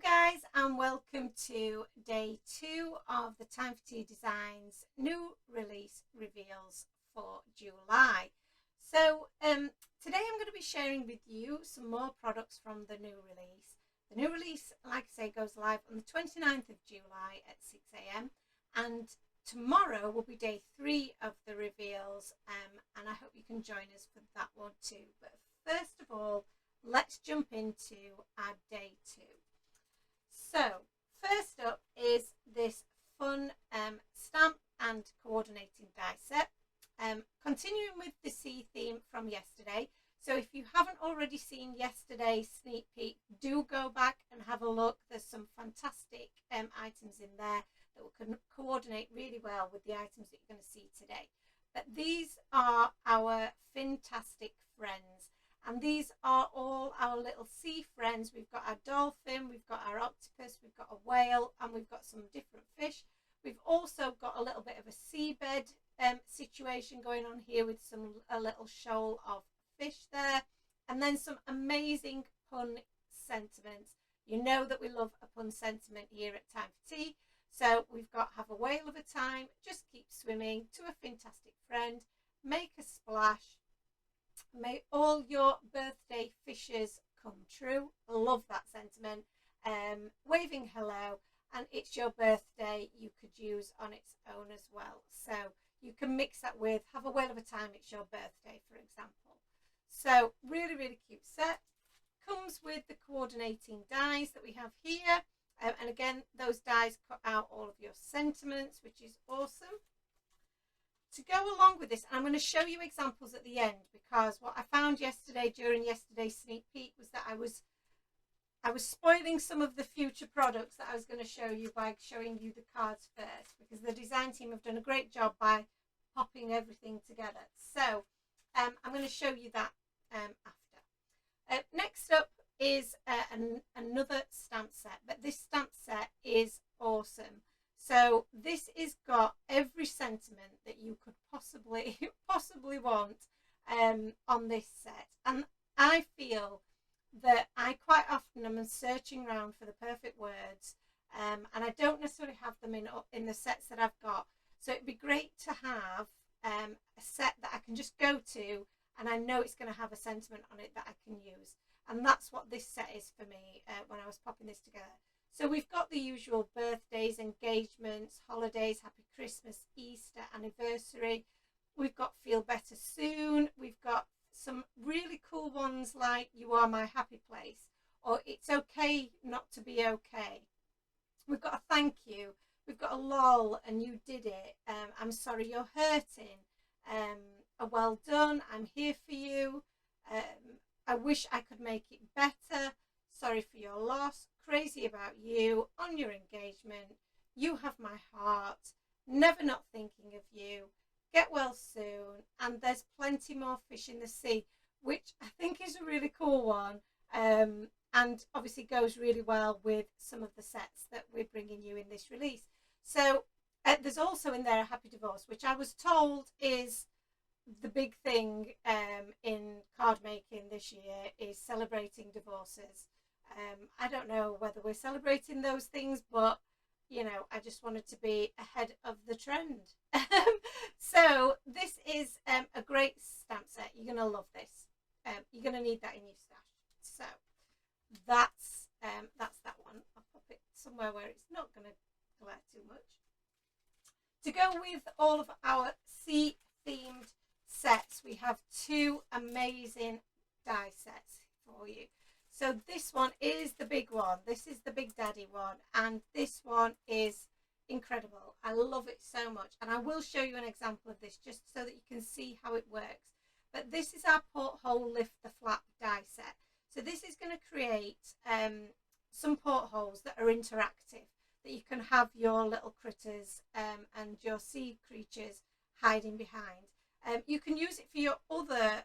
Hello guys, and welcome to day 2 of the Time for Tea Designs new release reveals for July. So today I'm going to be sharing with you some more products from the new release. The new release, like I say, goes live on the 29th of July at 6 a.m. and tomorrow will be day 3 of the reveals, and I hope you can join us for that one too. But first of all, let's jump into our day 2. So first up is this fun stamp and coordinating die set, continuing with the sea theme from yesterday. So if you haven't already seen yesterday's sneak peek, do go back and have a look. There's some fantastic items in there that will coordinate really well with the items that you're going to see today. But these are our fantastic friends. And these are all our little sea friends. We've got our dolphin, we've got our octopus, we've got a whale, and we've got some different fish. We've also got a little bit of a seabed situation going on here with a little shoal of fish there. And then some amazing pun sentiments. You know that we love a pun sentiment here at Time for Tea. So we've got have a whale of a time, just keep swimming, to a fantastic friend, make a splash. May all your birthday fishes come true. Love that sentiment. Waving hello, and it's your birthday, you could use on its own as well. So you can mix that with have a whale of a time, it's your birthday, for example. So really, really cute set. Comes with the coordinating dies that we have here. And again, those dies cut out all of your sentiments, which is awesome. To go along with this, I'm going to show you examples at the end, because what I found yesterday during yesterday's sneak peek was that I was spoiling some of the future products that I was going to show you by showing you the cards first, because the design team have done a great job by popping everything together. So I'm going to show you that after. Next up is another stamp set, but this stamp set is awesome. So this has got every sentiment that you could possibly want on this set. And I feel that I quite often am searching around for the perfect words, and I don't necessarily have them in the sets that I've got. So it'd be great to have a set that I can just go to and I know it's going to have a sentiment on it that I can use. And that's what this set is for me when I was popping this together. So we've got the usual birthdays, engagements, holidays, happy Christmas, Easter, anniversary. We've got feel better soon. We've got some really cool ones like you are my happy place, or it's okay not to be okay. We've got a thank you. We've got a lol and you did it. I'm sorry you're hurting. A well done, I'm here for you. I wish I could make it better. Sorry for your loss. Crazy about you. On your engagement. You have my heart. Never not thinking of you. Get well soon. And there's plenty more fish in the sea, which I think is a really cool one. And obviously goes really well with some of the sets that we're bringing you in this release. So there's also in there a happy divorce, which I was told is the big thing in card making this year, is celebrating divorces. I don't know whether we're celebrating those things, but you know, I just wanted to be ahead of the trend. So this is a great stamp set. You're going to love this. You're going to need that in your stash. So that's that one. I'll pop it somewhere where it's not going to glare too much. To go with all of our sea themed sets, we have 2 amazing die sets for you. So this one is the big one. This is the big daddy one, and this one is incredible. I love it so much, and I will show you an example of this just so that you can see how it works. But this is our porthole lift the flap die set. So this is going to create some portholes that are interactive, that you can have your little critters and your sea creatures hiding behind. You can use it for your other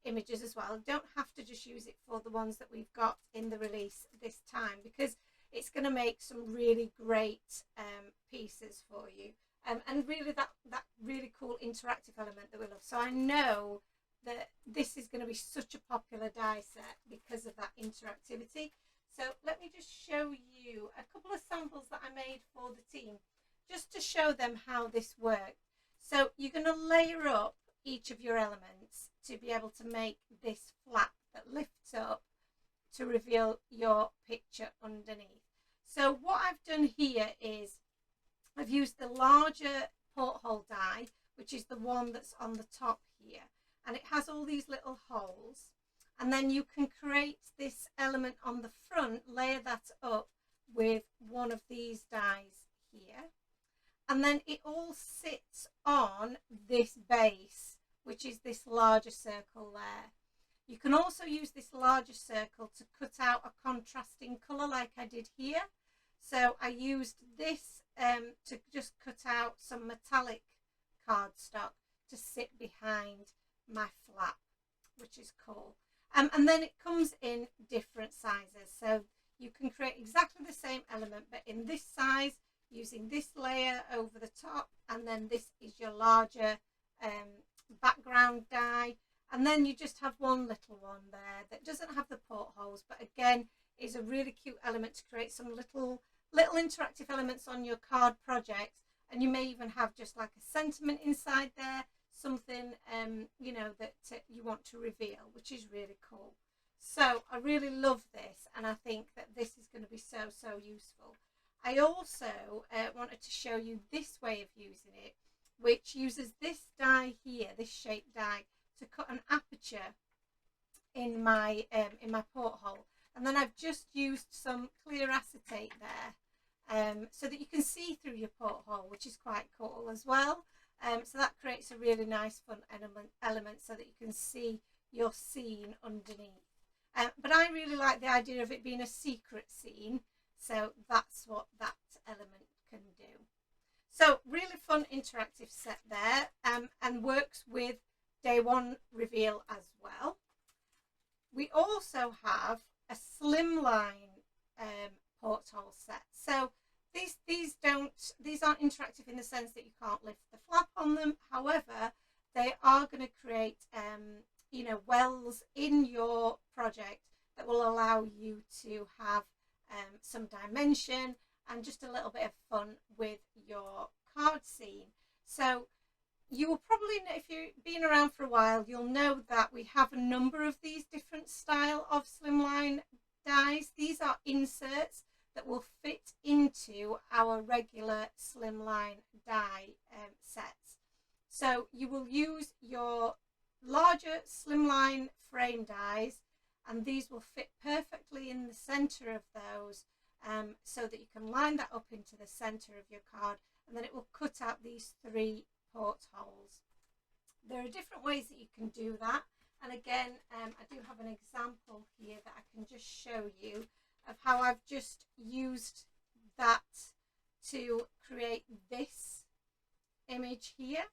images as well. Don't have to just use it for the ones that we've got in the release this time, because it's going to make some really great pieces for you, and really that really cool interactive element that we love. So I know that this is going to be such a popular die set because of that interactivity. So let me just show you a couple of samples that I made for the team, just to show them how this works. So you're going to layer up each of your elements to be able to make this flap that lifts up to reveal your picture underneath. So what I've done here is I've used the larger porthole die, which is the one that's on the top here, and it has all these little holes, and then you can create this element on the front, layer that up with one of these dies here, and then it all sits on this base, which is this larger circle there. You can also use this larger circle to cut out a contrasting colour like I did here. So I used this to just cut out some metallic cardstock to sit behind my flap, which is cool. And then it comes in different sizes. So you can create exactly the same element, but in this size, using this layer over the top, and then this is your larger background die. And then you just have one little one there that doesn't have the portholes, but again is a really cute element to create some little interactive elements on your card projects. And you may even have just like a sentiment inside there, something you know, that you want to reveal, which is really cool. So I really love this, and I think that this is going to be so useful. I also wanted to show you this way of using it, which uses this die here, this shaped die, to cut an aperture in my porthole, and then I've just used some clear acetate there so that you can see through your porthole, which is quite cool as well. So that creates a really nice fun element so that you can see your scene underneath. But I really like the idea of it being a secret scene, so that's what that element can do. So really fun interactive set there, and works with day one reveal as well. We also have a slimline porthole set. So these aren't interactive in the sense that you can't lift the flap on them. However, they are going to create you know, wells in your project that will allow you to have some dimension and just a little bit of fun with your card scene. So you will probably, if you've been around for a while, you'll know that we have a number of these different style of slimline dies. These are inserts that will fit into our regular slimline die sets. So you will use your larger slimline frame dies, and these will fit perfectly in the center of those, so that you can line that up into the center of your card, and then it will cut out these 3 portholes. There are different ways that you can do that, and again I do have an example here that I can just show you of how I've just used that to create this image here.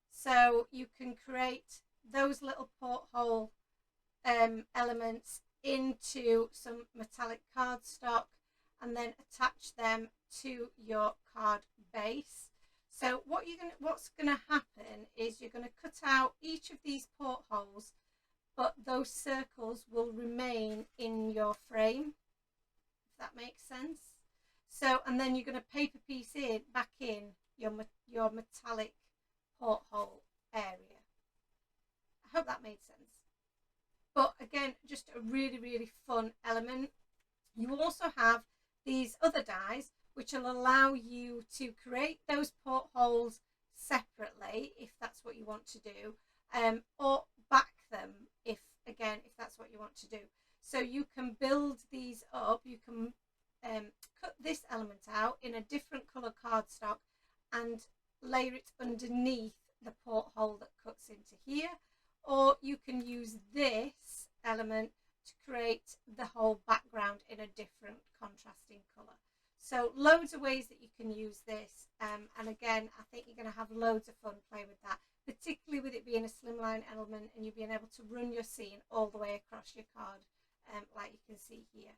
So you can create those little porthole elements into some metallic cardstock and then attach them to your card base. So what's going to happen is you're going to cut out each of these portholes, but those circles will remain in your frame, if that makes sense. So, and then you're going to paper piece it back in your metallic porthole area. I hope that made sense. But again, just a really fun element. You will also have these other dies which will allow you to create those portholes separately if that's what you want to do, or back them if that's what you want to do. So you can build these up. You can cut this element out in a different colour cardstock and layer it underneath the porthole that cuts into here, or you can use this element to create the whole background in a different contrasting colour. So loads of ways that you can use this, and again I think you're going to have loads of fun playing with that, particularly with it being a slimline element and you being able to run your scene all the way across your card, like you can see here.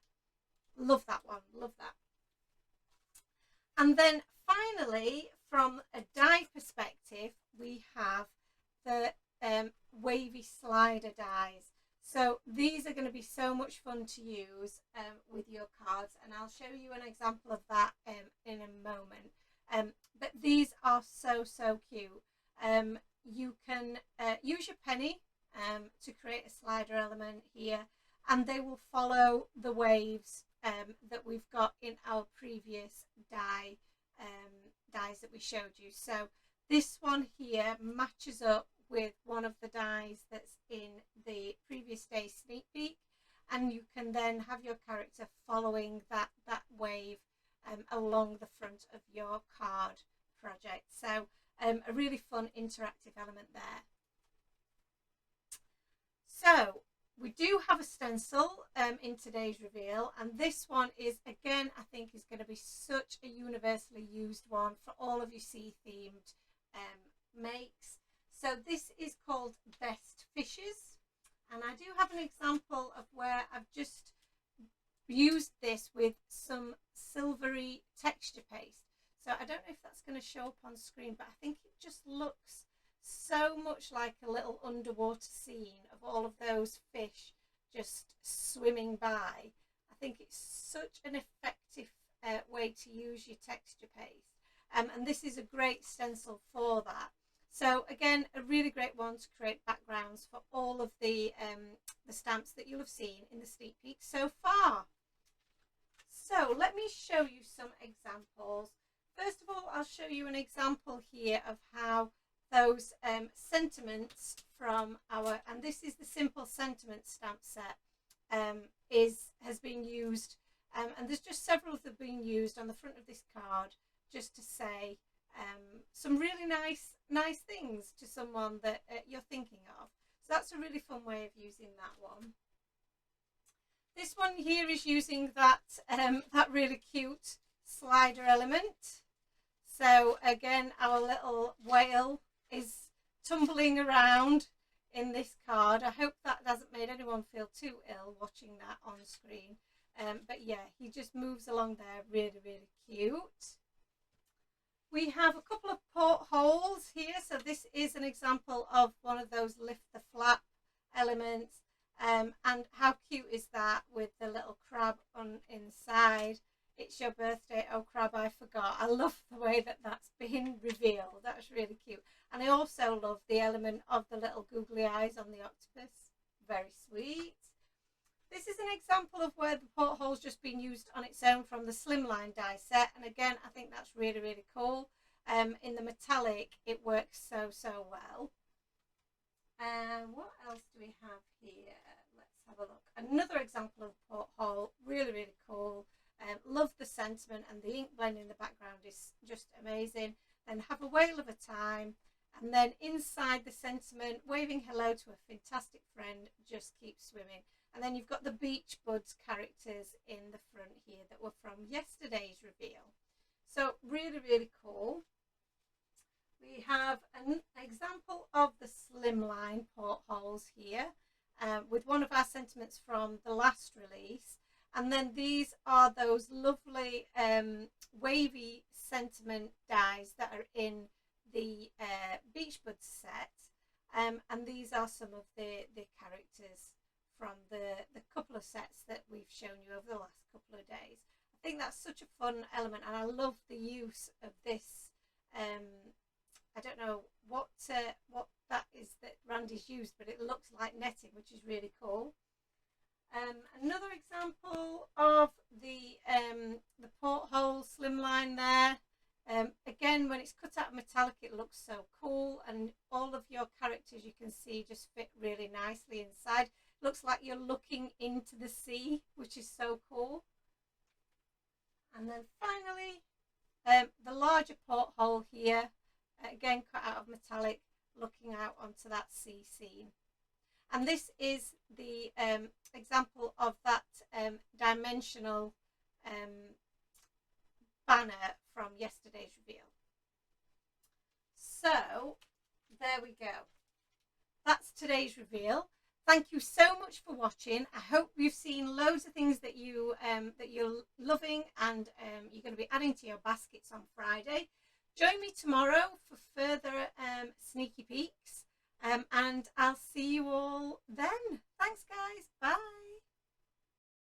Love that one, love that. And then finally, from a die perspective, we have the Wavy Slider dies. So these are going to be so much fun to use with your cards, and I'll show you an example of that in a moment. But these are so cute. You can use your penny to create a slider element here, and they will follow the waves that we've got in our previous dies that we showed you. So this one here matches up with one of the dies that's in the previous day sneak peek, and you can then have your character following that wave along the front of your card project. So a really fun interactive element there. So we do have a stencil in today's reveal, and this one is, again, I think is going to be such a universally used one for all of your sea themed makes. So this is called Best Fishes, and I do have an example of where I've just used this with some silvery texture paste. So I don't know if that's going to show up on screen, but I think it just looks so much like a little underwater scene of all of those fish just swimming by. I think it's such an effective way to use your texture paste, and this is a great stencil for that. So again, a really great one to create backgrounds for all of the stamps that you'll have seen in the sneak peek so far. So let me show you some examples. First of all, I'll show you an example here of how those sentiments from our, and this is the Simple Sentiment stamp set, has been used, and there's just several of them being used on the front of this card just to say some really nice things to someone that you're thinking of. So that's a really fun way of using that one. This one here is using that really cute slider element. So again, our little whale is tumbling around in this card. I hope that hasn't made anyone feel too ill watching that on screen. But yeah, he just moves along there, really cute. We have a couple of portholes here. So this is an example of one of those lift the flap elements. And how cute is that with the little crab on inside? It's your birthday, oh crab, I forgot. I love the way that that's been revealed. That's really cute. And I also love the element of the little googly eyes on the octopus. Very sweet. This is an example of where the porthole's just been used on its own from the Slimline Die Set. And again, I think that's really cool. In the metallic, it works so well. What else do we have here? Let's have a look. Another example of porthole, really cool. Love the sentiment, and the ink blend in the background is just amazing. Then have a whale of a time, and then inside the sentiment, waving hello to a fantastic friend, just keep swimming. And then you've got the Beach Buds characters in the front here that were from yesterday's reveal. So really cool. We have an example of the Slimline portholes here with one of our sentiments from the last release. And then these are those lovely wavy sentiment dies that are in the Beach Buds set. And these are some of the characters from the couple of sets that we've shown you over the last couple of days. I think that's such a fun element, and I love the use of this. I don't know what that is that Randy's used, but it looks like netting, which is really cool. Another example of the porthole slimline there. Again, when it's cut out of metallic, it looks so cool, and all of your characters you can see just fit really nicely inside. Looks like you're looking into the sea, which is so cool. And then finally, the larger porthole here, again cut out of metallic, looking out onto that sea scene. And this is the example of that dimensional banner from yesterday's reveal. So there we go. That's today's reveal. Thank you so much for watching. I hope you've seen loads of things that you're loving, and you're going to be adding to your baskets on Friday. Join me tomorrow for further sneaky peeks. And I'll see you all then. Thanks guys, bye.